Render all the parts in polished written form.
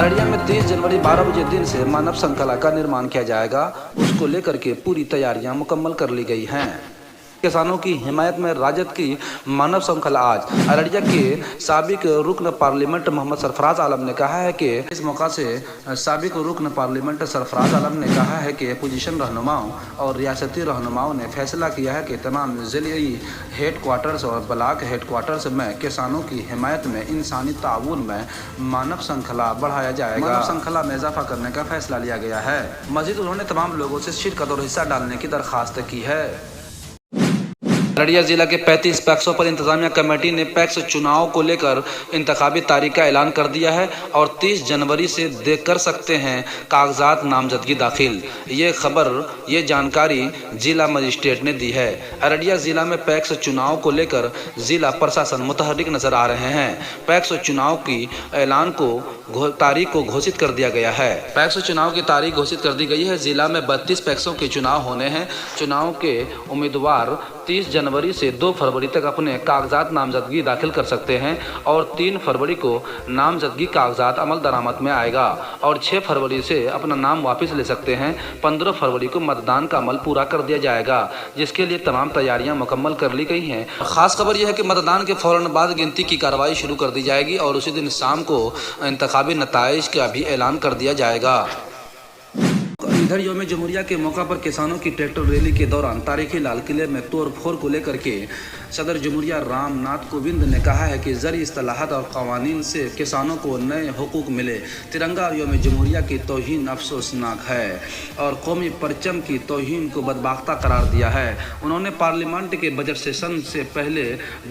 अररिया में 30 जनवरी 12 बजे दिन से मानव श्रृंखला का निर्माण किया जाएगा। उसको लेकर के पूरी तैयारियां मुकम्मल कर ली गई हैं। किसानों की हिमायत में राजद की मानव श्रृंखला आज अररिया के साबिक रुकन पार्लियामेंट मोहम्मद सरफराज आलम ने कहा है कि इस मौका से साबिक रुकन पार्लियामेंट सरफराज आलम ने कहा है कि अपोजिशन रहनुमाओं और रियासती रहनुमाओं ने फैसला किया है कि तमाम ज़िले हेड क्वार्टर्स और ब्लॉक हेड क्वार्टर्स में किसानों की हिमायत में इंसानी ताउन में मानव श्रृंखला बढ़ाया जाएगा। मानव श्रृंखला में इजाफा करने का फैसला लिया गया है। मजीद उन्होंने तमाम लोगों से शिरकत और हिस्सा डालने की दरख्वास्त की है। अररिया जिला के 35 पैक्सों पर इंतजामिया कमेटी ने पैक्स चुनाव को लेकर इंतखाबी तारीख का ऐलान कर दिया है और 30 जनवरी से कर सकते हैं कागजात नामजदगी दाखिल। ये जानकारी जिला मजिस्ट्रेट ने दी है। अररिया जिला में पैक्स चुनाव को लेकर जिला प्रशासन मुतहर्रिक नजर आ रहे हैं। पैक्स चुनाव की ऐलान को तारीख को घोषित कर दिया गया है। पैक्स चुनाव की तारीख घोषित कर दी गई है। जिला में 32 पैक्सों के चुनाव होने हैं। चुनाव के उम्मीदवार 30 जनवरी से 2 फरवरी तक अपने कागजात नामजदगी दाखिल कर सकते हैं और 3 फरवरी को नामजदगी कागजात अमल दरामद में आएगा और 6 फरवरी से अपना नाम वापस ले सकते हैं। 15 फरवरी को मतदान का अमल पूरा कर दिया जाएगा, जिसके लिए तमाम तैयारियां मुकम्मल कर ली गई हैं। खास खबर यह है कि मतदान के फौरन बाद गिनती की कार्रवाई शुरू कर दी जाएगी और उसी दिन शाम को इंतखाबी नताइज का भी ऐलान कर दिया जाएगा। इधर यौम जमहूरिया के मौका पर किसानों की ट्रैक्टर रैली के दौरान तारीखी लाल किले में तोड़ फोड़ को लेकर के सदर जमहूरिया राम नाथ कोविंद ने कहा है कि ज़री इस्तेलाहात और क़वानीन से किसानों को नए हुकूक मिले। तिरंगा और यौम जमहूरिया की तौहीन अफसोसनाक है और कौमी परचम की तौहीन को बदबाख्ता करार दिया है। उन्होंने पार्लियामेंट के बजट सेशन से पहले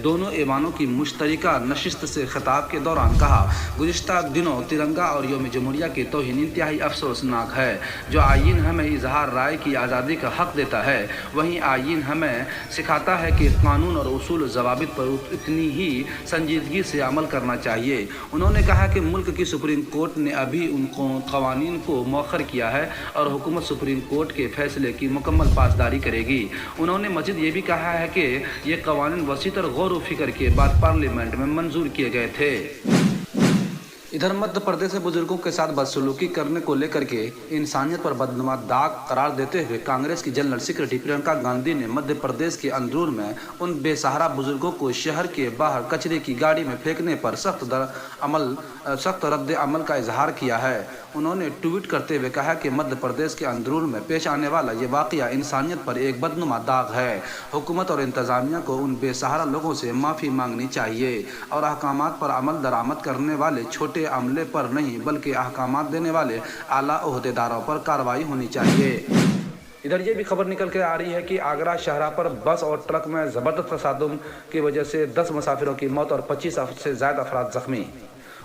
दोनों ऐवानों की मुश्तरका नशिस्त से खिताब के दौरान कहा, गुज़िश्ता दिनों तिरंगा और यौम जमहूरिया की तौहीन इंतहाई अफसोसनाक है। जो आईन हमें इजहार राय की आज़ादी का हक़ देता है, वहीं आईन हमें सिखाता है कि कानून और उसूल ज़वाबित पर इतनी ही संजीदगी से अमल करना चाहिए। उन्होंने कहा कि मुल्क की सुप्रीम कोर्ट ने अभी उन क़वानीन को मौखर किया है और हुकूमत सुप्रीम कोर्ट के फैसले की मुकम्मल पासदारी करेगी। उन्होंने मज़ीद ये भी कहा है कि ये क़वानीन वसीतर गौर व फिक्र के बाद पार्लियामेंट में मंजूर किए गए थे। इधर मध्य प्रदेश में बुजुर्गों के साथ बदसलूकी करने को लेकर के इंसानियत पर बदनुमा दाग करार देते हुए कांग्रेस की जनरल सेक्रेटरी प्रियंका गांधी ने मध्य प्रदेश के अंदरून में उन बेसहारा बुजुर्गों को शहर के बाहर कचरे की गाड़ी में फेंकने पर सख्त रद्द अमल का इजहार किया है। उन्होंने ट्वीट करते हुए कहा कि मध्य प्रदेश के अंदरून में पेश आने वाला ये वाक़या इंसानियत पर एक बदनुमा दाग है। हुकूमत और इंतज़ामिया को उन बेसहारा लोगों से माफ़ी मांगनी चाहिए और अहकामात पर अमल दरामद करने वाले छोटे अमले पर नहीं बल्कि अहकामात देने वाले आला ओहदेदारों पर कार्रवाई होनी चाहिए। इधर ये भी खबर निकल के आ रही है कि आगरा शाहरा पर बस और ट्रक में ज़बरदस्त तसादुम की वजह से 10 मुसाफिरों की मौत और 25 से ज़्यादा अफराद ज़ख्मी।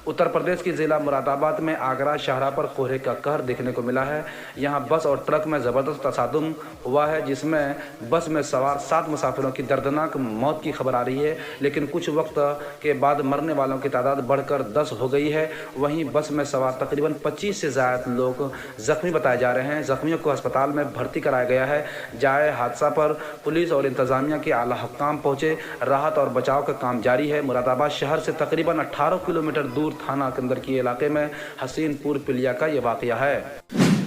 उत्तर प्रदेश की ज़िला मुरादाबाद में आगरा शाहरा पर कोहरे का कहर देखने को मिला है। यहाँ बस और ट्रक में ज़बरदस्त तसादुम हुआ है, जिसमें बस में सवार 7 मुसाफिरों की दर्दनाक मौत की खबर आ रही है, लेकिन कुछ वक्त के बाद मरने वालों की तादाद बढ़कर 10 हो गई है। वहीं बस में सवार तकरीबन 25 से ज़्यादा लोग ज़ख्मी बताए जा रहे हैं। ज़ख्मियों को अस्पताल में भर्ती कराया गया है। जाए हादसा पर पुलिस और इंतज़ामिया के आला हुक्काम पहुँचे। राहत और बचाव का काम जारी है। मुरादाबाद शहर से तकरीबन 18 किलोमीटर दूर थाना के अंदर के इलाके में हसीनपुर पिलिया का ये वाक़या है।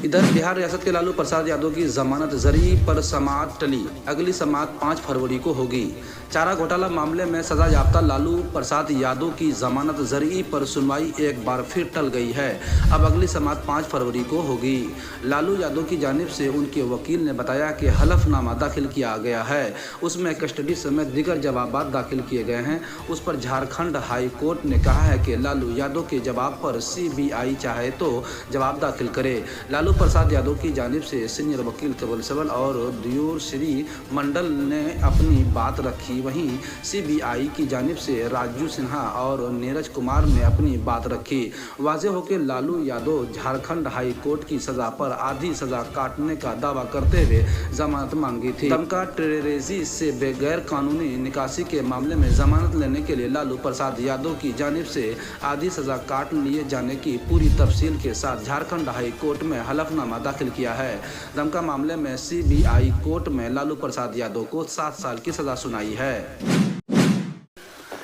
इधर बिहार रियासत के लालू प्रसाद यादव की जमानत जरी पर समाअत टली। अगली समाअत 5 फरवरी को होगी। चारा घोटाला मामले में सजा याफ्ता लालू प्रसाद यादव की जमानत जरी पर सुनवाई एक बार फिर टल गई है। अब अगली समाअत 5 फरवरी को होगी। लालू यादव की जानिब से उनके वकील ने बताया कि हलफनामा दाखिल किया गया है, उसमें कस्टडी समेत दीगर जवाबात दाखिल किए गए हैं। उस पर झारखंड हाई कोर्ट ने कहा है कि लालू यादव के जवाब पर CBI चाहे तो जवाब दाखिल करे। लालू प्रसाद यादव की जानिब से सीनियर वकील कपिल सिब्बल और दियोर श्री मंडल ने अपनी बात रखी। वहीं CBI की जानिब से राजू सिन्हा और नीरज कुमार ने अपनी बात रखी। वाज़ेह हो कि लालू यादव झारखंड हाई कोर्ट की सज़ा पर आधी सज़ा काटने का दावा करते हुए जमानत मांगी थी। दमका टेररिज्म से बगैर कानूनी निकासी के मामले में जमानत लेने के लिए लालू प्रसाद यादव की जानिब से आधी सज़ा काट लिए जाने की पूरी तफसील के साथ झारखंड हाई कोर्ट में हलफनामा दाखिल किया है। दमका मामले में CBI कोर्ट में लालू प्रसाद यादव को 7 साल की सज़ा सुनाई है।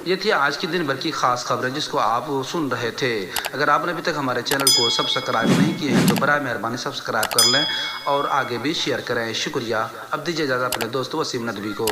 یہ تھی آج کی دن بھر کی خاص خبریں جس کو آپ سن رہے تھے۔ اگر آپ نے ابھی تک ہمارے چینل کو سبسکرائب نہیں کیے ہیں تو برائے مہربانی سبسکرائب کر لیں اور آگے بھی شیئر کریں۔ شکریہ۔ اب دیجیے اجازت اپنے دوست وسیم ندوی کو۔